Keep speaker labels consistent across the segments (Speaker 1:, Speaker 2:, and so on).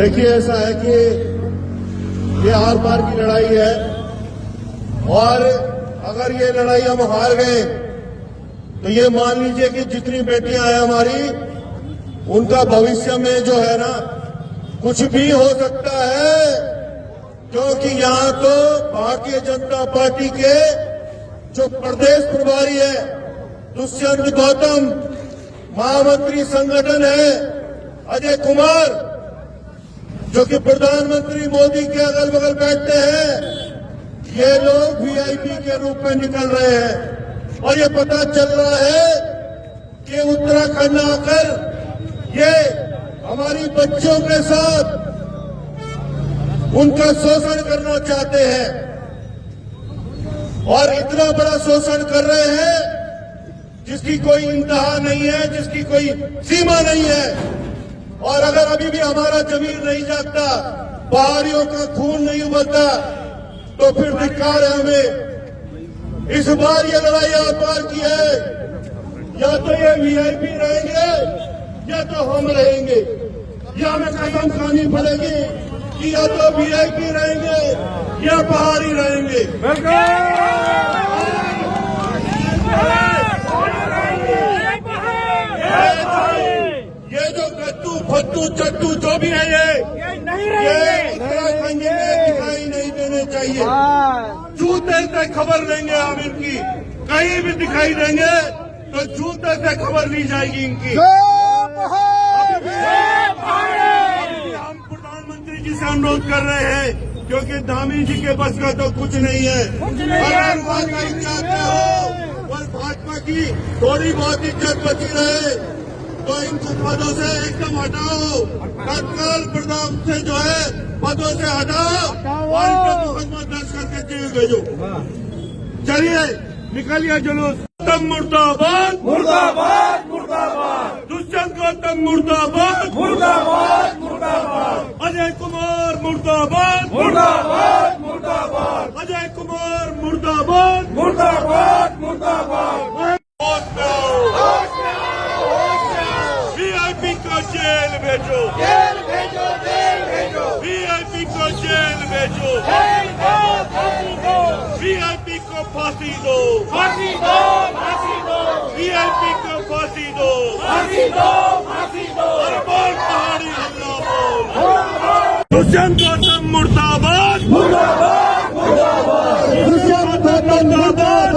Speaker 1: देखिए, ऐसा है कि ये आर पार की लड़ाई है और अगर ये लड़ाई हम हार गए तो ये मान लीजिए कि जितनी बेटियां हैं हमारी, उनका भविष्य में जो है ना कुछ भी हो सकता है, क्योंकि यहां तो भारतीय जनता पार्टी के जो प्रदेश प्रभारी है दुष्यंत गौतम, महामंत्री संगठन है अजय कुमार, जो कि प्रधानमंत्री मोदी के अगल बगल बैठते हैं, ये लोग वीआईपी के रूप में निकल रहे हैं। और ये पता चल रहा है कि उत्तराखंड आकर ये हमारी बच्चों के साथ उनका शोषण करना चाहते हैं और इतना बड़ा शोषण कर रहे हैं जिसकी कोई इंतहा नहीं है, जिसकी कोई सीमा नहीं है। और अगर अभी भी हमारा जमीर नहीं जागता, पहाड़ियों का खून नहीं उबलता, तो फिर धिक्कार है हमें। इस बार ये लड़ाई आर पार की है, या तो ये वीआईपी रहेंगे या तो हम रहेंगे, या हमें कसम खानी पड़ेगी कि या तो वीआईपी रहेंगे या पहाड़ी रहेंगे। ये जो गट्टू फट्टू चट्टू जो भी है ये उत्तराखंड में दिखाई नहीं देने चाहिए। जूते से खबर लेंगे हम इनकी, कहीं भी दिखाई देंगे तो जूते से खबर ली जाएगी इनकी। हम प्रधानमंत्री जी से अनुरोध कर रहे हैं, क्योंकि धामी जी के बस का तो कुछ नहीं है। अगर भाजपा चाहते हो और भाजपा की थोड़ी बहुत इज्जत बची रहे तो इनको पदों से एकदम हटाओ, तत्काल प्रताप से जो है पदों से हटाओ और इनको मुकदमा दर्ज करके जेल भेजो। चलिए निकलिए जुलूस। गौतम मुर्दाबाद, मुर्दाबाद, मुर्दाबाद। दुष्यंत गौतम मुर्दाबाद, मुर्दाबाद, मुर्दाबाद। अजय कुमार मुर्दाबाद, मुर्दाबाद, मुर्दाबाद। अजय कुमार मुर्दाबाद, मुर्दाबाद, मुर्दाबाद। वीआईपी को जेल भेजो, जेल भेजो, जेल भेजो। वीआईपी को जेल भेजो, जेल दो, फांसी दो। वीआईपी को फांसी दो, फांसी दो, फांसी दो। वीआईपी को फांसी दो, फांसी दो, फांसी दो। और बोल पहाड़ी हमला बोल। दुष्यंत गौतम मुर्दाबाद, मुर्दाबाद, मुर्दाबाद। दुष्यंत गौतम मुर्दाबाद।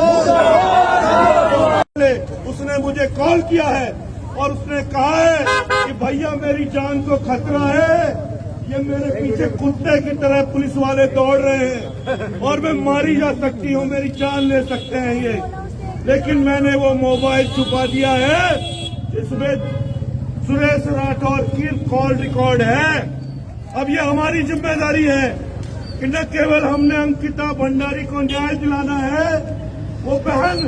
Speaker 1: उसने मुझे कॉल किया है और उसने कहा है कि भैया मेरी जान को खतरा है, ये मेरे पीछे कुत्ते की तरह पुलिस वाले दौड़ रहे हैं और मैं मारी जा सकती हूँ, मेरी जान ले सकते हैं ये। लेकिन मैंने वो मोबाइल छुपा दिया है, इसमें सुरेश राठौर की कॉल रिकॉर्ड है। अब ये हमारी जिम्मेदारी है कि न केवल हमने अंकिता भंडारी को न्याय दिलाना है, वो बहन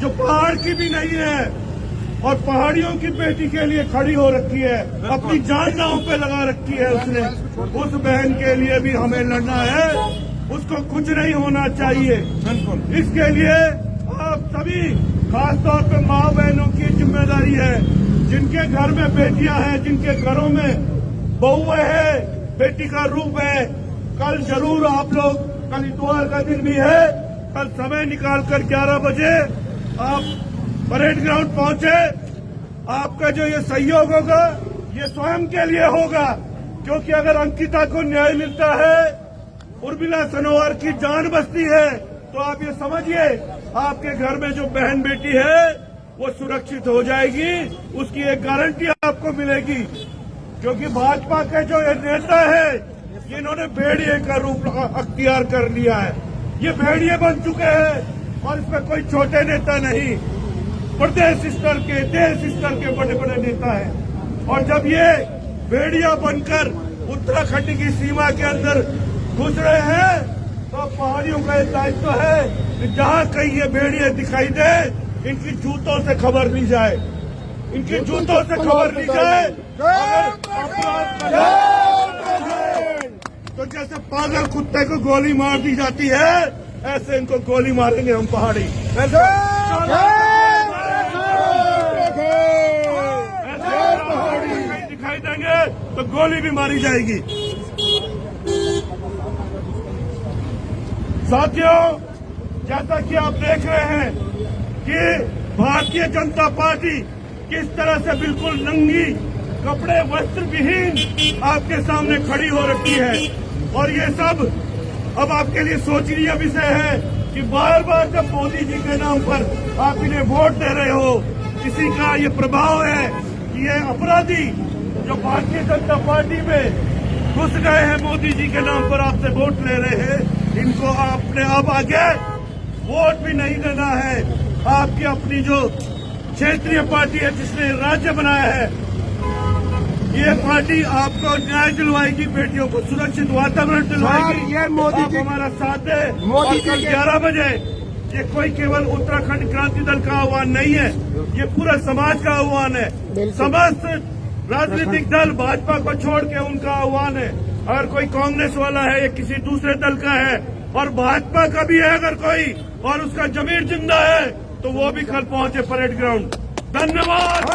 Speaker 1: जो पहाड़ की भी नहीं है और पहाड़ियों की बेटी के लिए खड़ी हो रखी है, अपनी जान दांव पे लगा रखी है उसने, उस बहन के लिए भी हमें लड़ना है। उसको कुछ नहीं होना चाहिए। इसके लिए आप सभी, खासतौर पे माँ बहनों की जिम्मेदारी है, जिनके घर में बेटियां हैं, जिनके घरों में बहुएं हैं, बेटी का रूप है। कल जरूर आप लोग, कल इतवार का दिन भी है, कल समय निकालकर 11 बजे आप परेड ग्राउंड पहुंचे। आपका जो ये सहयोग होगा ये स्वयं के लिए होगा, क्योंकि अगर अंकिता को न्याय मिलता है, उर्मिला सनोवर की जान बचती है, तो आप ये समझिए आपके घर में जो बहन बेटी है वो सुरक्षित हो जाएगी, उसकी एक गारंटी आपको मिलेगी। क्योंकि भाजपा के जो ये नेता है, इन्होंने भेड़िए का रूप अख्तियार कर लिया है। ये भेड़िए बन चुके हैं और इसमें कोई छोटे नेता नहीं, प्रदेश स्तर के, देश स्तर के बड़े बड़े नेता हैं। और जब ये भेड़िया बनकर उत्तराखंड की सीमा के अंदर घुस रहे हैं, तो पहाड़ियों का एक दायित्व है कि जहां कहीं ये भेड़िए दिखाई दे, इनकी जूतों से खबर ली जाए, इनकी जूतों से खबर ली जाए। तो जैसे पागल कुत्ते को गोली मार दी जाती है, ऐसे इनको गोली मारेंगे हम पहाड़ी। दिखाई देंगे तो गोली भी मारी जाएगी। साथियों, जैसा कि आप देख रहे हैं कि भारतीय जनता पार्टी किस तरह से बिल्कुल नंगी, कपड़े वस्त्र विहीन आपके सामने खड़ी हो रखी है। और ये सब अब आपके लिए सोचनीय विषय है कि बार बार जब मोदी जी के नाम पर आप इन्हें वोट दे रहे हो, किसी का ये प्रभाव है कि ये अपराधी जो भारतीय जनता पार्टी में घुस गए हैं, मोदी जी के नाम पर आपसे वोट ले रहे हैं, इनको आपने अब आगे वोट भी नहीं देना है। आपकी अपनी जो क्षेत्रीय पार्टी है जिसने राज्य बनाया है, ये पार्टी आपको न्याय दिलवाएगी, बेटियों को सुरक्षित वातावरण दिलवाएगी।
Speaker 2: ये मोदी
Speaker 1: आप
Speaker 2: जी
Speaker 1: हमारा साथ दें। और कल 11 बजे ये कोई केवल उत्तराखंड क्रांति दल का आह्वान नहीं है, ये पूरा समाज का आह्वान है। समस्त राजनीतिक दल भाजपा को छोड़ के उनका आह्वान है। अगर कोई कांग्रेस वाला है या किसी दूसरे दल का है और भाजपा का भी है अगर कोई और उसका जमीर जिंदा है, तो वो भी कल पहुंचे परेड ग्राउंड। धन्यवाद।